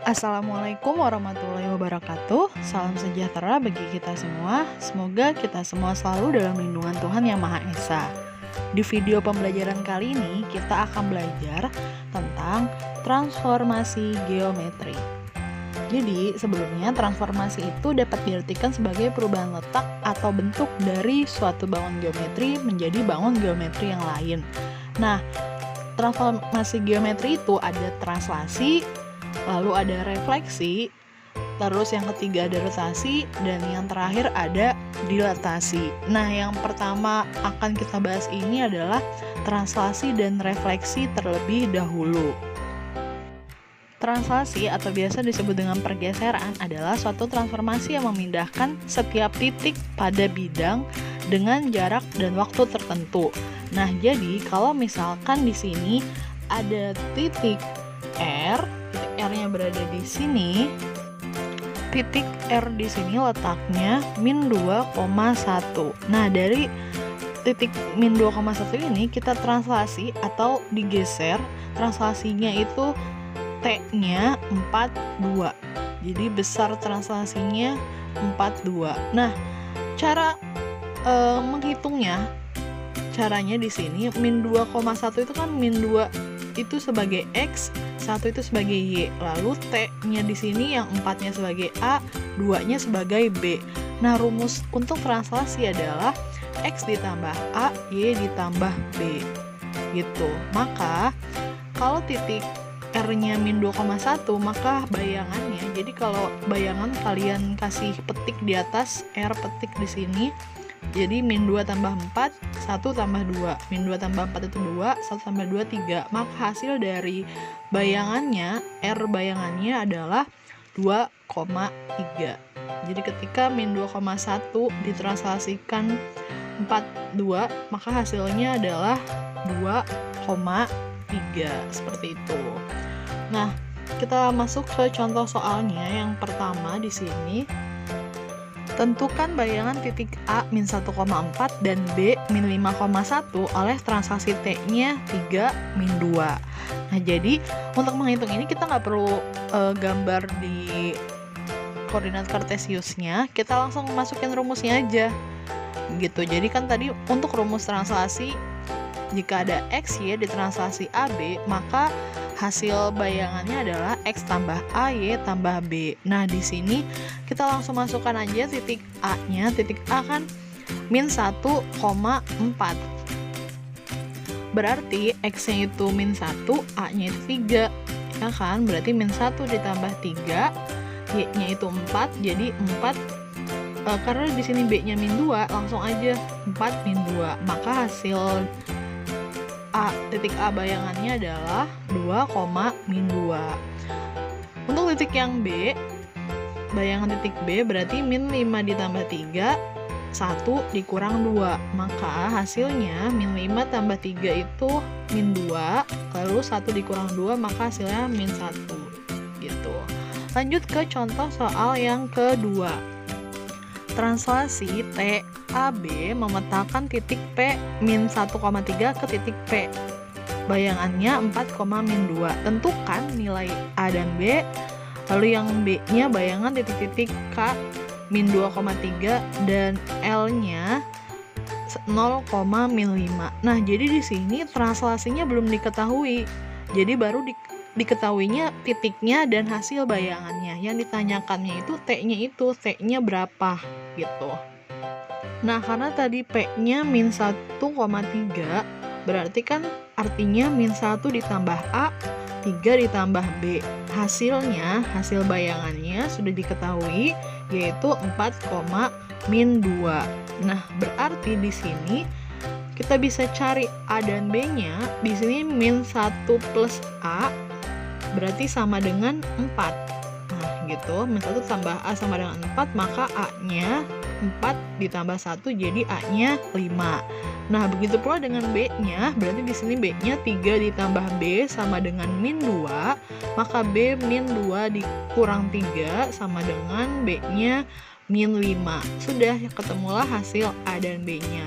Assalamualaikum warahmatullahi wabarakatuh. Salam sejahtera bagi kita semua. Semoga kita semua selalu dalam lindungan Tuhan Yang Maha Esa. Di video pembelajaran kali ini kita akan belajar tentang transformasi geometri. Jadi sebelumnya transformasi itu dapat diartikan sebagai perubahan letak atau bentuk dari suatu bangun geometri menjadi bangun geometri yang lain. Nah, transformasi geometri itu ada translasi, lalu ada refleksi, terus yang ketiga ada rotasi, dan yang terakhir ada dilatasi. Nah, yang pertama akan kita bahas ini adalah translasi dan refleksi terlebih dahulu. Translasi atau biasa disebut dengan pergeseran adalah suatu transformasi yang memindahkan setiap titik pada bidang dengan jarak dan waktu tertentu. Nah, jadi kalau misalkan di sini ada titik R, titik R-nya berada di sini. Titik R di sini letaknya min 2,1. Nah, dari titik min 2,1 ini kita translasi atau digeser. Translasinya itu T-nya 42. Jadi besar translasinya 42. Nah, cara menghitungnya, caranya di sini min 2,1 itu kan min 2 itu sebagai X, 1 itu sebagai Y. Lalu T-nya di sini yang 4-nya sebagai A, 2-nya sebagai B. Nah, rumus untuk translasi adalah X ditambah A, Y ditambah B. Gitu. Maka, kalau titik R-nya min 2,1, maka bayangannya, jadi kalau bayangan kalian kasih petik di atas, R petik di sini, jadi min 2 tambah 4, 1 tambah 2. Min 2 tambah 4 itu 2, 1 tambah 2, 3. Maka hasil dari bayangannya, R bayangannya adalah 2,3. Jadi ketika min 2,1 ditranslasikan 42, maka hasilnya adalah 2,3. Seperti itu. Nah, kita masuk ke contoh soalnya. Yang pertama di sini, tentukan bayangan titik A min 1,4 dan B min 5,1 oleh translasi T-nya 3 min 2. Nah, jadi untuk menghitung ini kita nggak perlu gambar di koordinat kartesiusnya, kita langsung masukin rumusnya aja. Gitu. Jadi kan tadi untuk rumus translasi, jika ada X, Y ditranslasi AB, maka hasil bayangannya adalah X tambah A, Y tambah B. Nah, di sini kita langsung masukkan aja titik A-nya. Titik A kan min 1,4. Berarti X-nya itu min 1, A-nya itu 3. Ya kan? Berarti min 1 ditambah 3, Y-nya itu 4, jadi 4. Karena di sini B-nya min 2, langsung aja 4 min 2. Maka hasil titik A bayangannya adalah 2,-2. Untuk titik yang B, bayangan titik B berarti min 5 ditambah 3, 1 dikurang 2. Maka hasilnya min 5 tambah 3 itu min 2, lalu 1 dikurang 2, maka hasilnya min 1. Gitu. Lanjut ke contoh soal yang kedua. Translasi TAB memetakan titik P min 1,3 ke titik P. Bayangannya 4,-2. Tentukan nilai A dan B. Lalu yang B-nya bayangan titik-titik K min 2,3 dan L-nya 0,-5. Nah, jadi di sini translasinya belum diketahui. Jadi baru diketahuinya titiknya dan hasil bayangannya. Yang ditanyakannya itu T-nya berapa gitu. Nah, karena tadi P-nya min 1,3, berarti kan artinya min 1 ditambah A, 3 ditambah B. Hasil bayangannya sudah diketahui, yaitu 4,-2. Nah, berarti di sini kita bisa cari A dan B-nya. Di sini min 1 plus A berarti sama dengan 4. Nah, gitu. Min 1 tambah A sama dengan 4, maka A-nya 4 ditambah 1 jadi A-nya 5. Nah, begitu pula dengan B-nya, berarti di sini B-nya 3 ditambah B sama dengan min 2, maka B min 2 dikurang 3 sama dengan B-nya min 5. Sudah, ketemulah hasil A dan B-nya.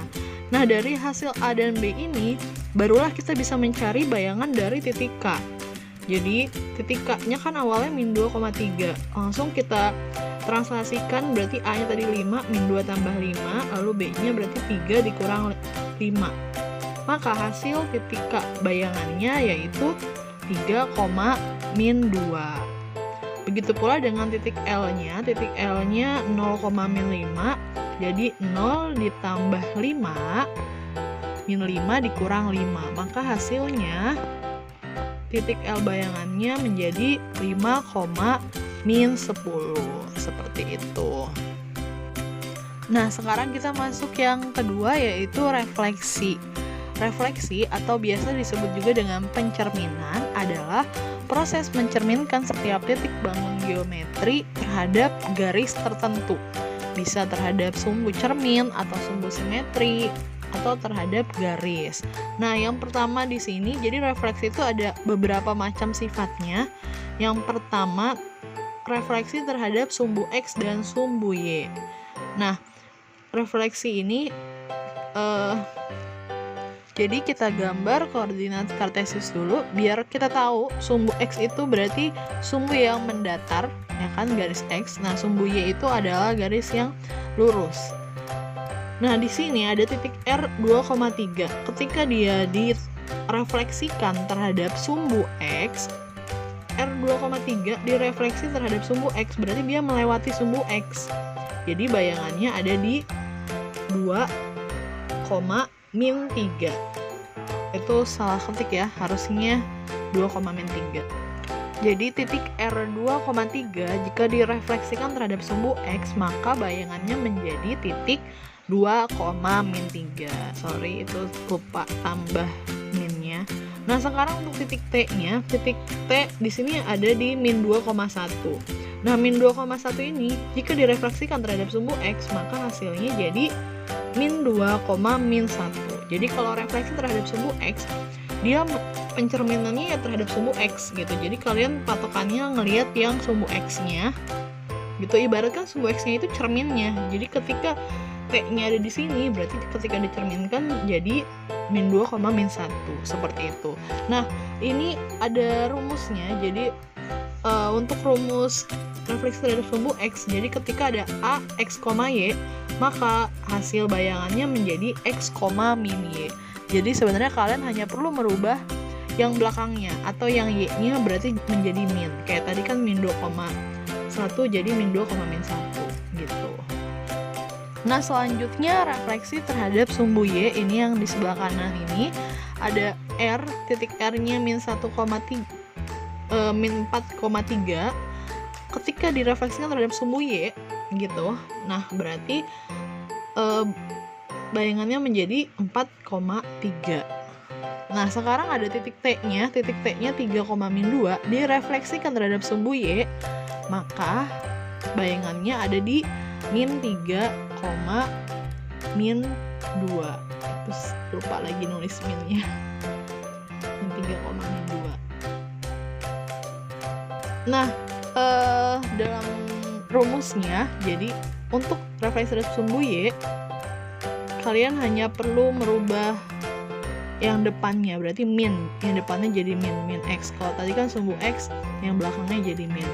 Nah, dari hasil A dan B ini, barulah kita bisa mencari bayangan dari titik K. Jadi titik K-nya kan awalnya min 2,3. Langsung kita translasikan, berarti A-nya tadi 5, min 2 tambah 5, lalu B-nya berarti 3 dikurang 5. Maka hasil titik K bayangannya yaitu 3, min 2. Begitu pula dengan titik L-nya 0,-5, jadi 0 ditambah 5, min 5 dikurang 5. Maka hasilnya titik L bayangannya menjadi 5, min 10. Seperti itu. Nah, sekarang kita masuk yang kedua, yaitu refleksi. Refleksi atau biasa disebut juga dengan pencerminan adalah proses mencerminkan setiap titik bangun geometri terhadap garis tertentu. Bisa terhadap sumbu cermin atau sumbu simetri atau terhadap garis. Nah, yang pertama di sini, jadi refleksi itu ada beberapa macam sifatnya. Yang pertama, refleksi terhadap sumbu X dan sumbu Y. Nah, refleksi ini jadi kita gambar koordinat kartesius dulu biar kita tahu sumbu X itu berarti sumbu yang mendatar, ya kan, garis X. Nah, sumbu Y itu adalah garis yang lurus. Nah, di sini ada titik R 2,3. Ketika dia direfleksikan terhadap sumbu X, R 2,3 direfleksi terhadap sumbu X, berarti dia melewati sumbu X. Jadi bayangannya ada di 2, min 3. Itu salah ketik ya, harusnya 2, min 3. Jadi titik R 2,3 jika direfleksikan terhadap sumbu X, maka bayangannya menjadi titik 2, min 3. Sorry, itu lupa tambah minnya. Nah, sekarang untuk titik T-nya, titik T di sini ada di min 2,1. Nah, min 2,1 ini jika direfleksikan terhadap sumbu X, maka hasilnya jadi min 2, min 1. Jadi kalau refleksi terhadap sumbu X, dia pencerminannya ya terhadap sumbu X gitu. Jadi kalian patokannya ngelihat yang sumbu X-nya gitu. Ibaratkan sumbu X-nya itu cerminnya. Jadi ketika T-nya ada di sini, berarti ketika dicerminkan jadi min 2, min 1. Seperti itu. Nah, ini ada rumusnya. Jadi untuk rumus refleksi terhadap sumbu X, jadi ketika ada A, X, Y, maka hasil bayangannya menjadi X, min Y. Jadi sebenarnya kalian hanya perlu merubah yang belakangnya, atau yang Y-nya berarti menjadi min. Kayak tadi kan min 2,1 jadi min 2, min 1 gitu. Nah, selanjutnya refleksi terhadap sumbu Y, ini yang di sebelah kanan ini ada R, titik R-nya min 4,3. Ketika direfleksikan terhadap sumbu Y gitu, nah berarti bayangannya menjadi 4,3. Nah, sekarang ada titik T-nya 3, min 2 direfleksikan terhadap sumbu Y, maka bayangannya ada di min 3, min 2. Terus lupa lagi nulis minnya. Min 3, min 2. Nah, dalam rumusnya, jadi untuk refleksi terhadap sumbu Y, kalian hanya perlu merubah yang depannya, berarti min, yang depannya jadi min X. Kalau tadi kan sumbu X, yang belakangnya jadi min.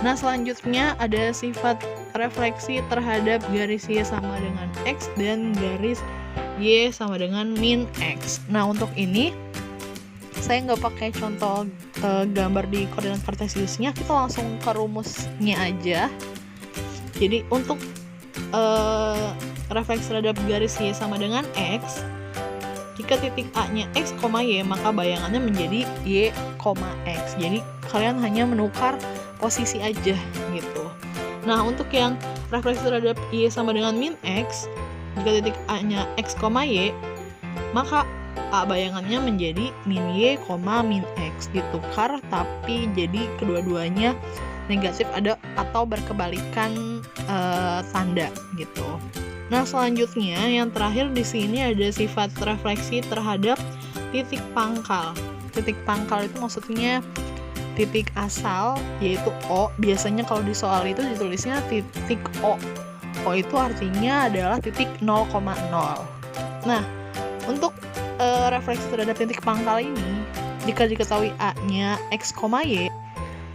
Nah, selanjutnya ada sifat refleksi terhadap garis Y sama dengan X dan garis Y sama dengan min X. Nah, untuk ini saya nggak pakai contoh gambar di koordinat kartesiusnya, kita langsung ke rumusnya aja. Jadi untuk refleksi terhadap garis Y sama dengan X, jika titik A-nya X, Y, maka bayangannya menjadi Y, X. Jadi kalian hanya menukar posisi aja gitu. Nah, untuk yang refleksi terhadap Y sama dengan min X, jika titik A-nya X, Y, maka A bayangannya menjadi min Y, min X. Ditukar tapi jadi kedua-duanya negatif ada atau berkebalikan tanda gitu. Nah, selanjutnya yang terakhir di sini ada sifat refleksi terhadap titik pangkal. Titik pangkal itu maksudnya titik asal, yaitu O. Biasanya kalau di soal itu ditulisnya titik O. O itu artinya adalah titik 0,0. Nah, untuk refleksi terhadap titik pangkal ini, Jika diketahui A-nya X, Y,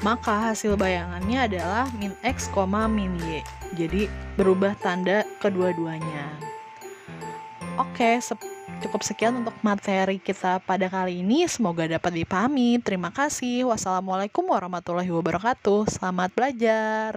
maka hasil bayangannya adalah min X, min Y. Jadi berubah tanda kedua-duanya. Oke, cukup sekian untuk materi kita pada kali ini. Semoga dapat dipahami. Terima kasih. Wassalamualaikum warahmatullahi wabarakatuh. Selamat belajar.